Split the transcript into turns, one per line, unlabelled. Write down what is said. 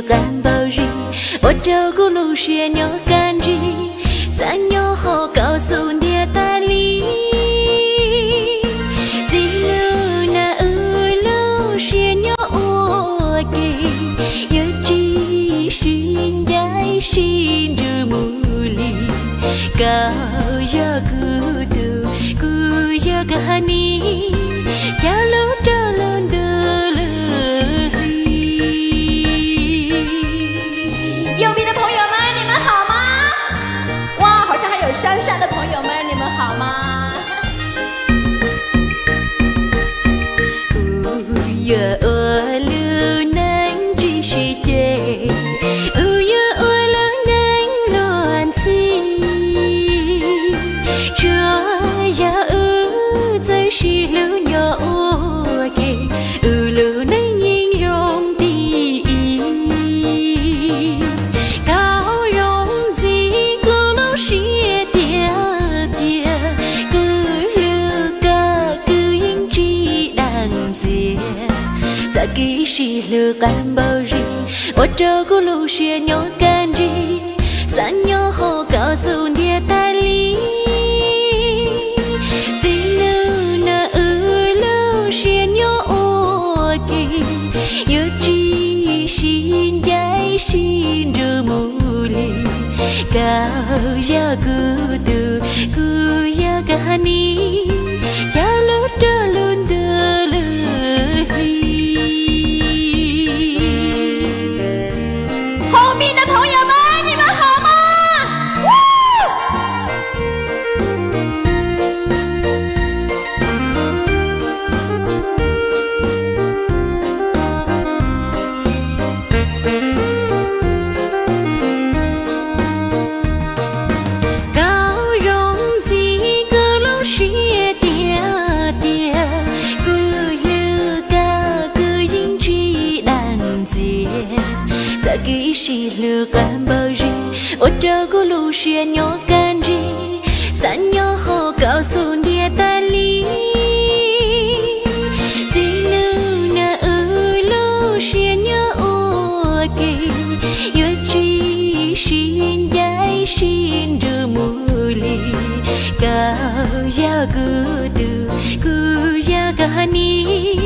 干包日，我照顾路学牛干日，三牛后告诉爹大理，自路那路学牛我给，有知心在心着木里，高要孤独，孤要干你，跳路着路的。
山上的朋友们，你们好吗？
给是了干包日，我照顾路学牛干日，三牛后告诉爹大理，自路那路学牛我给，有知心在心着木里，高要孤独，孤要干你，跳路着路的路。给是了干包日，我照顾路学牛干日，三牛后告诉爹大理，自路那路学牛我给，有知心在心着木里，高要孤独，孤要干你。